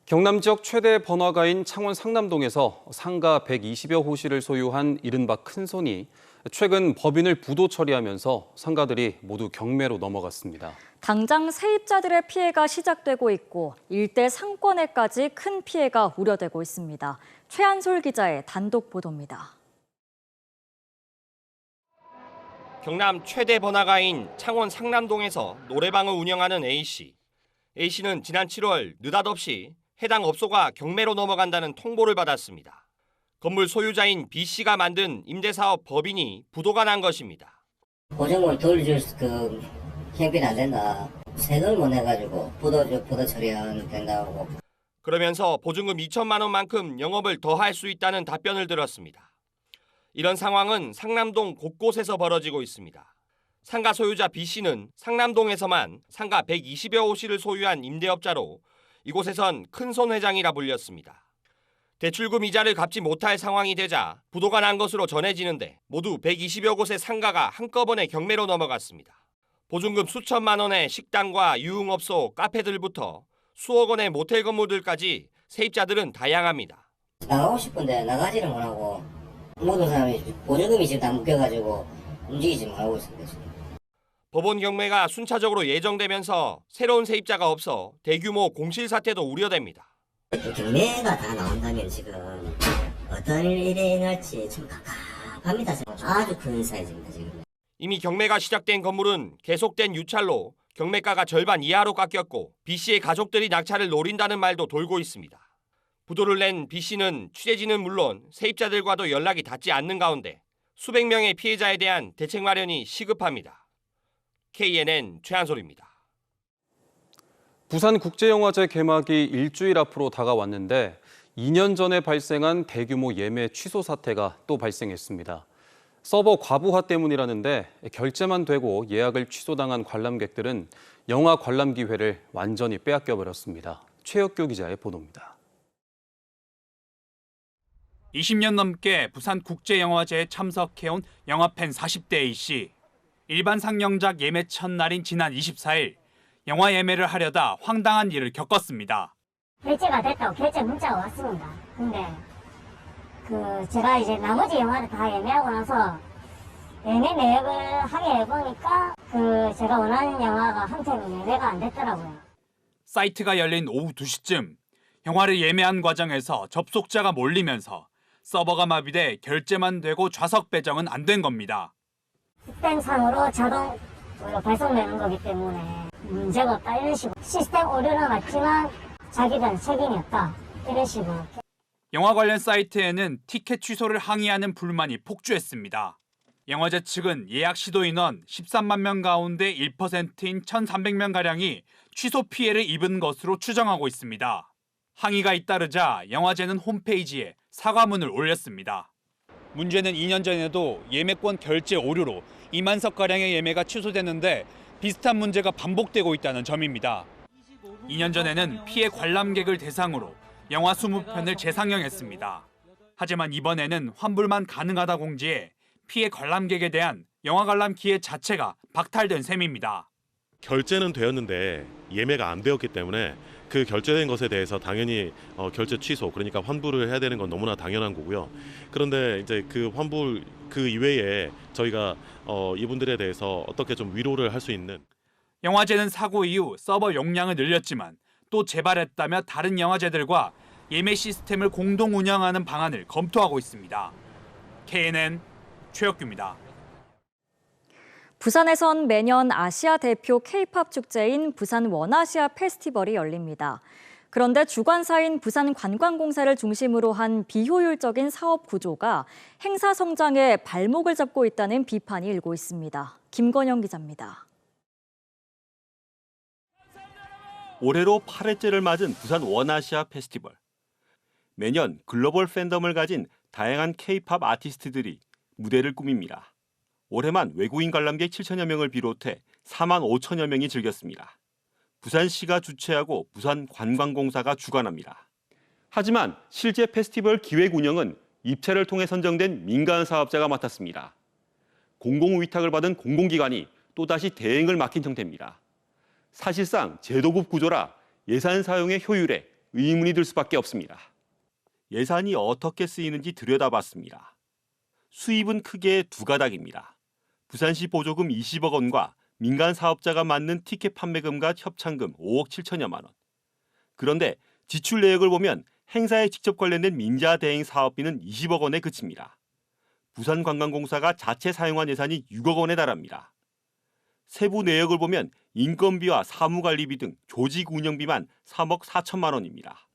경남 지역 최대 번화가인 창원 상남동에서 상가 120여 호실을 소유한 이른바 큰손이 최근 법인을 부도 처리하면서 상가들이 모두 경매로 넘어갔습니다. 당장 세입자들의 피해가 시작되고 있고 일대 상권에까지 큰 피해가 우려되고 있습니다. 최한솔 기자의 단독 보도입니다. 경남 최대 번화가인 창원 상남동에서 노래방을 운영하는 A씨. A씨는 지난 7월 느닷없이 해당 업소가 경매로 넘어간다는 통보를 받았습니다. 건물 소유자인 B씨가 만든 임대사업 법인이 부도가 난 것입니다. 보증금을 돌려줄 형편이 안 된다. 세금을 못 내가지고 부도 처리하면 된다고. 그러면서 보증금 2천만 원만큼 영업을 더 할 수 있다는 답변을 들었습니다. 이런 상황은 상남동 곳곳에서 벌어지고 있습니다. 상가 소유자 B씨는 상남동에서만 상가 120여 호실을 소유한 임대업자로 이곳에선 큰손 회장이라 불렸습니다. 대출금 이자를 갚지 못할 상황이 되자 부도가 난 것으로 전해지는데 모두 120여 곳의 상가가 한꺼번에 경매로 넘어갔습니다. 보증금 수천만 원의 식당과 유흥업소, 카페들부터 수억 원의 모텔 건물들까지 세입자들은 다양합니다. 나가고 싶은데 나가지를 못하고 모든 사람이 보증금이 지금 다 묶여가지고 움직이지 못하고 있습니다. 지금. 법원 경매가 순차적으로 예정되면서 새로운 세입자가 없어 대규모 공실 사태도 우려됩니다. 경매가 다 나온다면 지금 어떤 일이 일어날지 좀 갑갑합니다. 아주 큰 사이즈입니다. 지금. 이미 경매가 시작된 건물은 계속된 유찰로 경매가가 절반 이하로 깎였고 B씨의 가족들이 낙찰을 노린다는 말도 돌고 있습니다. 부도를 낸 B씨는 취재진은 물론 세입자들과도 연락이 닿지 않는 가운데 수백 명의 피해자에 대한 대책 마련이 시급합니다. KNN 최한솔입니다. 부산국제영화제 개막이 일주일 앞으로 다가왔는데 2년 전에 발생한 대규모 예매 취소 사태가 또 발생했습니다. 서버 과부하 때문이라는데 결제만 되고 예약을 취소당한 관람객들은 영화 관람 기회를 완전히 빼앗겨버렸습니다. 최혁규 기자의 보도입니다. 20년 넘게 부산국제영화제에 참석해온 영화팬 40대 A씨. 일반 상영작 예매 첫날인 지난 24일, 영화 예매를 하려다 황당한 일을 겪었습니다. 결제가 됐다고 결제 문자가 왔습니다. 근데 제가 이제 나머지 영화를 다 예매하고 나서 예매 내역을 하게 해보니까 제가 원하는 영화가 한 편이 예매가 안 됐더라고요. 사이트가 열린 오후 2시쯤 영화를 예매한 과정에서 접속자가 몰리면서 서버가 마비돼 결제만 되고 좌석 배정은 안 된 겁니다. 시스템상으로 자동으로 발송되는 거기 때문에 문제가 없다 이런 식으로 시스템 오류는 맞지만 자기들은 책임이 없다 이런 식으로. 영화 관련 사이트에는 티켓 취소를 항의하는 불만이 폭주했습니다. 영화제 측은 예약 시도 인원 13만 명 가운데 1%인 1,300명가량이 취소 피해를 입은 것으로 추정하고 있습니다. 항의가 잇따르자 영화제는 홈페이지에 사과문을 올렸습니다. 문제는 2년 전에도 예매권 결제 오류로 2만 석가량의 예매가 취소됐는데 비슷한 문제가 반복되고 있다는 점입니다. 2년 전에는 피해 관람객을 대상으로 영화 20편을 재상영했습니다. 하지만 이번에는 환불만 가능하다 공지해 피해 관람객에 대한 영화 관람 기회 자체가 박탈된 셈입니다. 결제는 되었는데 예매가 안 되었기 때문에 그 결제된 것에 대해서 당연히 결제 취소, 그러니까 환불을 해야 되는 건 너무나 당연한 거고요. 그런데 이제 그 환불 그 이외에 저희가 이분들에 대해서 어떻게 좀 위로를 할 수 있는. 영화제는 사고 이후 서버 용량을 늘렸지만 또 재발했다며 다른 영화제들과 예매 시스템을 공동 운영하는 방안을 검토하고 있습니다. KNN 최혁규입니다. 부산에선 매년 아시아 대표 K-팝 축제인 부산 원아시아 페스티벌이 열립니다. 그런데 주관사인 부산관광공사를 중심으로 한 비효율적인 사업 구조가 행사 성장에 발목을 잡고 있다는 비판이 일고 있습니다. 김건영 기자입니다. 올해로 8회째를 맞은 부산 원아시아 페스티벌. 매년 글로벌 팬덤을 가진 다양한 K-팝 아티스트들이 무대를 꾸밉니다. 올해만 외국인 관람객 7천여 명을 비롯해 4만 5천여 명이 즐겼습니다. 부산시가 주최하고 부산관광공사가 주관합니다. 하지만 실제 페스티벌 기획 운영은 입찰을 통해 선정된 민간 사업자가 맡았습니다. 공공위탁을 받은 공공기관이 또다시 대행을 맡긴 형태입니다. 사실상 제도급 구조라 예산 사용의 효율에 의문이 들 수밖에 없습니다. 예산이 어떻게 쓰이는지 들여다봤습니다. 수입은 크게 두 가닥입니다. 부산시 보조금 20억 원과 민간 사업자가 맞는 티켓 판매금과 협찬금 5억 7천여만 원. 그런데 지출 내역을 보면 행사에 직접 관련된 민자 대행 사업비는 20억 원에 그칩니다. 부산관광공사가 자체 사용한 예산이 6억 원에 달합니다. 세부 내역을 보면 인건비와 사무관리비 등 조직 운영비만 3억 4천만 원입니다.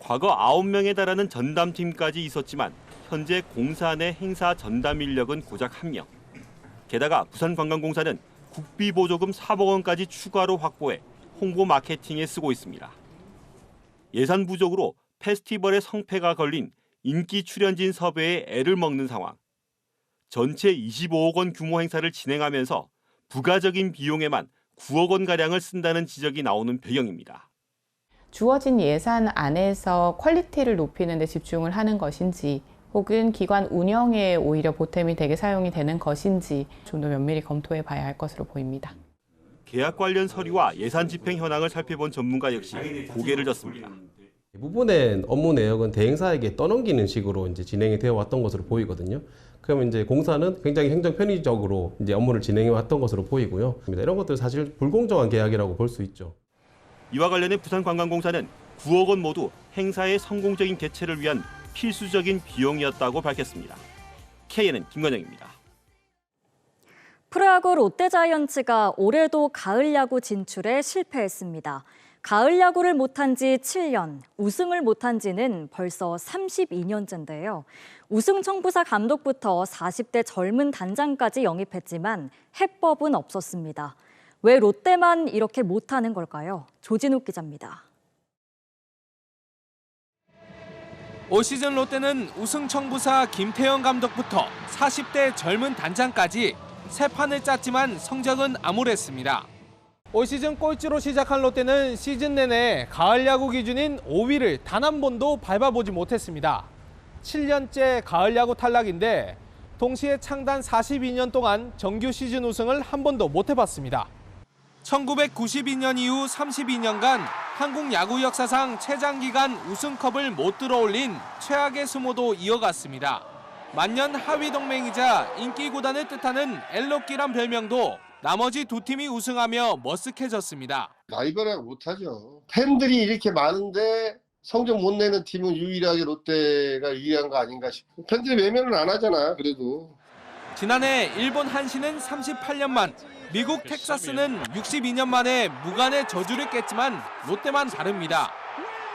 과거 9명에 달하는 전담팀까지 있었지만 현재 공사 내 행사 전담 인력은 고작 1명. 게다가 부산관광공사는 국비 보조금 4억 원까지 추가로 확보해 홍보 마케팅에 쓰고 있습니다. 예산 부족으로 페스티벌의 성패가 걸린 인기 출연진 섭외에 애를 먹는 상황. 전체 25억 원 규모 행사를 진행하면서 부가적인 비용에만 9억 원가량을 쓴다는 지적이 나오는 배경입니다. 주어진 예산 안에서 퀄리티를 높이는 데 집중을 하는 것인지 혹은 기관 운영에 오히려 보탬이 되게 사용이 되는 것인지 좀 더 면밀히 검토해 봐야 할 것으로 보입니다. 계약 관련 서류와 예산 집행 현황을 살펴본 전문가 역시 고개를 졌습니다. 대부분의 업무 내역은 대행사에게 떠넘기는 식으로 이제 진행이 되어 왔던 것으로 보이거든요. 그러면 이제 공사는 굉장히 행정 편의적으로 이제 업무를 진행해 왔던 것으로 보이고요. 이런 것들 사실 불공정한 계약이라고 볼 수 있죠. 이와 관련해 부산관광공사는 9억 원 모두 행사의 성공적인 개최를 위한 필수적인 비용이었다고 밝혔습니다. KNN 김건영입니다. 프로야구 롯데자이언츠가 올해도 가을 야구 진출에 실패했습니다. 가을 야구를 못한 지 7년, 우승을 못한 지는 벌써 32년째인데요. 우승 청부사 감독부터 40대 젊은 단장까지 영입했지만 해법은 없었습니다. 왜 롯데만 이렇게 못하는 걸까요? 조진욱 기자입니다. 올 시즌 롯데는 우승 청부사 김태형 감독부터 40대 젊은 단장까지 새 판을 짰지만 성적은 암울했습니다. 올 시즌 꼴찌로 시작한 롯데는 시즌 내내 가을 야구 기준인 5위를 단 한 번도 밟아보지 못했습니다. 7년째 가을 야구 탈락인데 동시에 창단 42년 동안 정규 시즌 우승을 한 번도 못 해봤습니다. 1992년 이후 32년간 한국 야구 역사상 최장기간 우승컵을 못 들어올린 최악의 수모도 이어갔습니다. 만년 하위 동맹이자 인기 구단을 뜻하는 엘로끼란 별명도 나머지 두 팀이 우승하며 머쓱해졌습니다. 라이벌하고 못하죠. 팬들이 이렇게 많은데 성적 못 내는 팀은 유일하게 롯데가 유리한 거 아닌가 싶고 팬들이 외면은 안 하잖아. 그래도 지난해 일본 한신은 38년 만, 미국 텍사스는 62년 만에 무관의 저주를 깼지만 롯데만 다릅니다.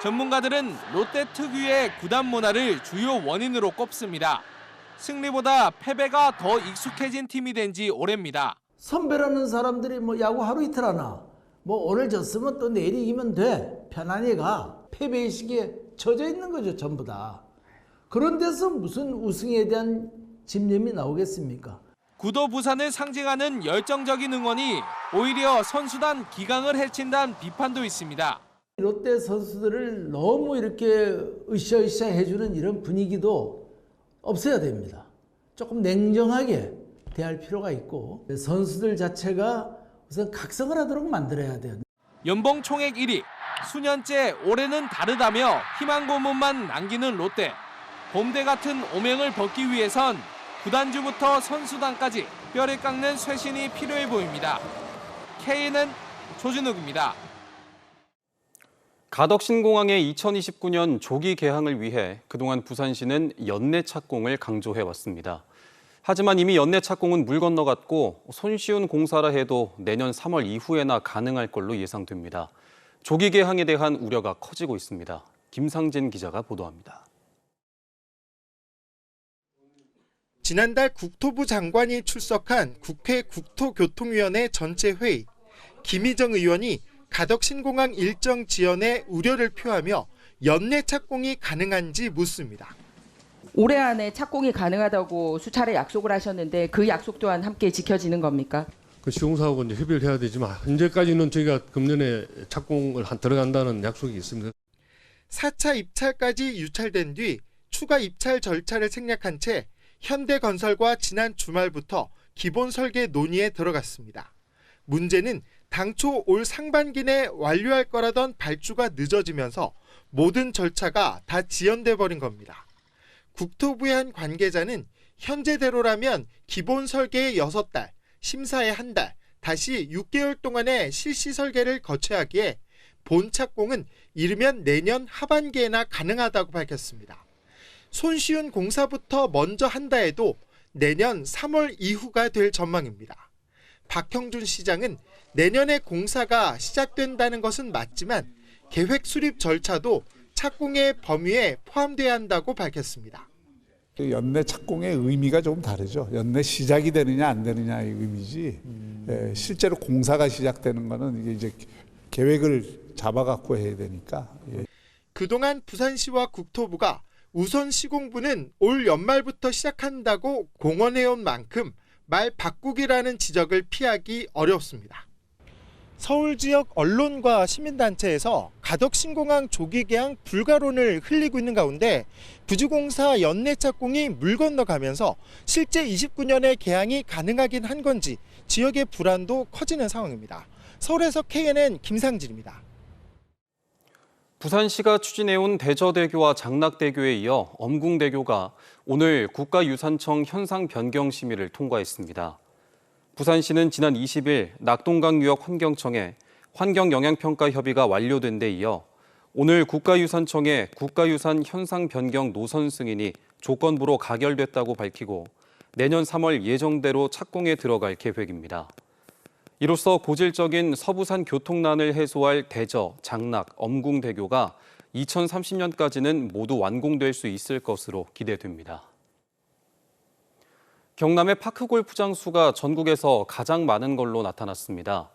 전문가들은 롯데 특유의 구단 문화를 주요 원인으로 꼽습니다. 승리보다 패배가 더 익숙해진 팀이 된 지 오래입니다. 선배라는 사람들이 뭐 야구 하루 이틀 하나, 뭐 오늘 졌으면 또 내일 이기면 돼, 편안히 가, 패배의식에 젖어 있는 거죠, 전부 다. 그런 데서 무슨 우승에 대한 집념이 나오겠습니까? 구도 부산을 상징하는 열정적인 응원이 오히려 선수단 기강을 해친다는 비판도 있습니다. 롯데 선수들을 너무 이렇게 으쌰으쌰 해주는 이런 분위기도 없어야 됩니다. 조금 냉정하게 대할 필요가 있고 선수들 자체가 우선 각성을 하도록 만들어야 돼요. 연봉 총액 1위, 수년째 올해는 다르다며 희망 고문만 남기는 롯데. 봄대 같은 오명을 벗기 위해선 구단주부터 선수단까지 뼈를 깎는 쇄신이 필요해 보입니다. KNN 조진욱입니다. 가덕신공항의 2029년 조기 개항을 위해 그동안 부산시는 연내 착공을 강조해왔습니다. 하지만 이미 연내 착공은 물 건너갔고 손쉬운 공사라 해도 내년 3월 이후에나 가능할 걸로 예상됩니다. 조기 개항에 대한 우려가 커지고 있습니다. 김상진 기자가 보도합니다. 지난달 국토부 장관이 출석한 국회 국토교통위원회 전체 회의. 김희정 의원이 가덕신공항 일정 지연에 우려를 표하며 연내 착공이 가능한지 묻습니다. 올해 안에 착공이 가능하다고 수차례 약속을 하셨는데 그 약속 또한 함께 지켜지는 겁니까? 그 시공사하고 이제 협의를 해야 되지만 현재까지는 저희가 금년에 착공을 들어간다는 약속이 있습니다. 4차 입찰까지 유찰된 뒤 추가 입찰 절차를 생략한 채 현대건설과 지난 주말부터 기본 설계 논의에 들어갔습니다. 문제는 당초 올 상반기 내 완료할 거라던 발주가 늦어지면서 모든 절차가 다 지연돼 버린 겁니다. 국토부의 한 관계자는 현재대로라면 기본 설계에 6달, 심사에 1달, 다시 6개월 동안의 실시 설계를 거쳐야 하기에 본 착공은 이르면 내년 하반기에나 가능하다고 밝혔습니다. 손쉬운 공사부터 먼저 한다 해도 내년 3월 이후가 될 전망입니다. 박형준 시장은 내년에 공사가 시작된다는 것은 맞지만 계획 수립 절차도 착공의 범위에 포함돼야 한다고 밝혔습니다. 연내 착공의 의미가 조금 다르죠. 연내 시작이 되느냐 안 되느냐의 의미지. 실제로 공사가 시작되는 거는 이게 이제 계획을 잡아갖고 해야 되니까. 그동안 부산시와 국토부가 우선 시공부는 올 연말부터 시작한다고 공언해온 만큼 말 바꾸기라는 지적을 피하기 어렵습니다. 서울 지역 언론과 시민단체에서 가덕신공항 조기 개항 불가론을 흘리고 있는 가운데 부주공사 연내 착공이 물 건너가면서 실제 29년에 개항이 가능하긴 한 건지 지역의 불안도 커지는 상황입니다. 서울에서 KNN 김상진입니다. 부산시가 추진해온 대저대교와 장락대교에 이어 엄궁대교가 오늘 국가유산청 현상 변경 심의를 통과했습니다. 부산시는 지난 20일 낙동강유역 환경청에 환경영향평가 협의가 완료된 데 이어 오늘 국가유산청에 국가유산 현상 변경 노선 승인이 조건부로 가결됐다고 밝히고 내년 3월 예정대로 착공에 들어갈 계획입니다. 이로써 고질적인 서부산 교통난을 해소할 대저, 장락, 엄궁대교가 2030년까지는 모두 완공될 수 있을 것으로 기대됩니다. 경남의 파크골프장 수가 전국에서 가장 많은 걸로 나타났습니다.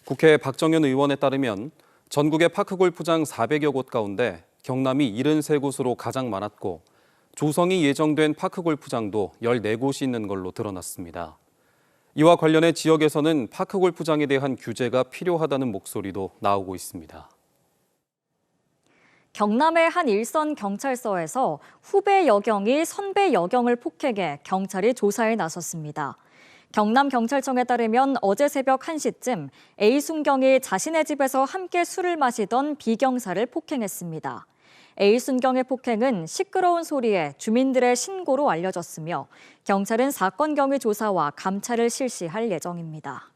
국회 박정현 의원에 따르면 전국의 파크골프장 400여 곳 가운데 경남이 73곳으로 가장 많았고 조성이 예정된 파크골프장도 14곳이 있는 걸로 드러났습니다. 이와 관련해 지역에서는 파크골프장에 대한 규제가 필요하다는 목소리도 나오고 있습니다. 경남의 한 일선 경찰서에서 후배 여경이 선배 여경을 폭행해 경찰이 조사에 나섰습니다. 경남경찰청에 따르면 어제 새벽 1시쯤 A 순경이 자신의 집에서 함께 술을 마시던 B 경사를 폭행했습니다. A 순경의 폭행은 시끄러운 소리에 주민들의 신고로 알려졌으며 경찰은 사건 경위 조사와 감찰을 실시할 예정입니다.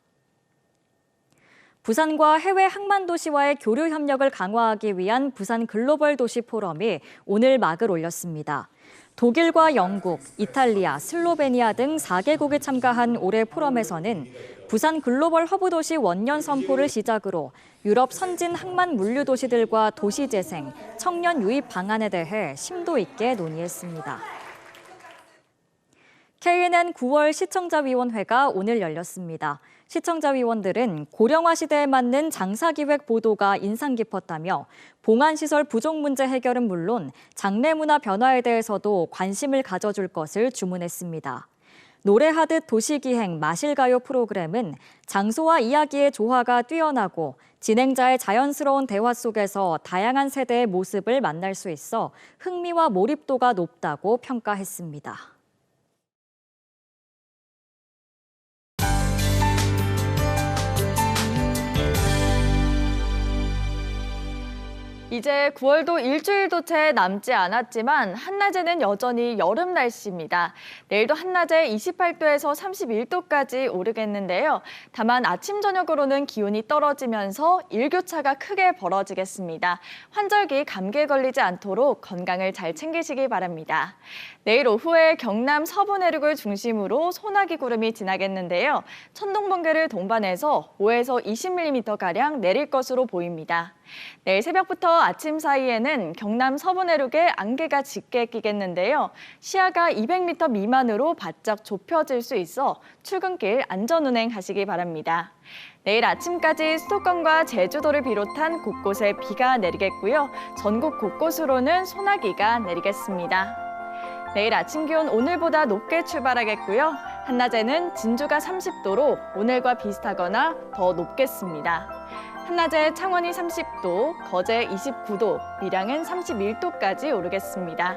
부산과 해외 항만 도시와의 교류 협력을 강화하기 위한 부산 글로벌 도시 포럼이 오늘 막을 올렸습니다. 독일과 영국, 이탈리아, 슬로베니아 등 4개국이 참가한 올해 포럼에서는 부산 글로벌 허브 도시 원년 선포를 시작으로 유럽 선진 항만 물류 도시들과 도시 재생, 청년 유입 방안에 대해 심도 있게 논의했습니다. KNN 9월 시청자위원회가 오늘 열렸습니다. 시청자위원들은 고령화 시대에 맞는 장사기획 보도가 인상 깊었다며 봉안시설 부족 문제 해결은 물론 장래문화 변화에 대해서도 관심을 가져줄 것을 주문했습니다. 노래하듯 도시기행 마실가요 프로그램은 장소와 이야기의 조화가 뛰어나고 진행자의 자연스러운 대화 속에서 다양한 세대의 모습을 만날 수 있어 흥미와 몰입도가 높다고 평가했습니다. 이제 9월도 일주일도 채 남지 않았지만 한낮에는 여전히 여름 날씨입니다. 내일도 한낮에 28도에서 31도까지 오르겠는데요. 다만 아침 저녁으로는 기온이 떨어지면서 일교차가 크게 벌어지겠습니다. 환절기 감기에 걸리지 않도록 건강을 잘 챙기시기 바랍니다. 내일 오후에 경남 서부 내륙을 중심으로 소나기 구름이 지나겠는데요. 천둥 번개를 동반해서 5에서 20mm가량 내릴 것으로 보입니다. 내일 새벽부터 아침 사이에는 경남 서부 내륙에 안개가 짙게 끼겠는데요. 시야가 200m 미만으로 바짝 좁혀질 수 있어 출근길 안전운행하시기 바랍니다. 내일 아침까지 수도권과 제주도를 비롯한 곳곳에 비가 내리겠고요. 전국 곳곳으로는 소나기가 내리겠습니다. 내일 아침 기온 오늘보다 높게 출발하겠고요. 한낮에는 진주가 30도로 오늘과 비슷하거나 더 높겠습니다. 한낮에 창원이 30도, 거제 29도, 밀양은 31도까지 오르겠습니다.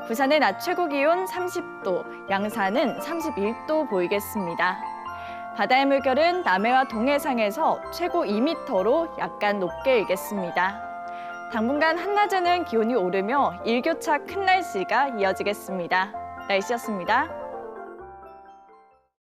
부산의 낮 최고 기온 30도, 양산은 31도 보이겠습니다. 바다의 물결은 남해와 동해상에서 최고 2m로 약간 높게 일겠습니다. 당분간 한낮에는 기온이 오르며 일교차 큰 날씨가 이어지겠습니다. 날씨였습니다.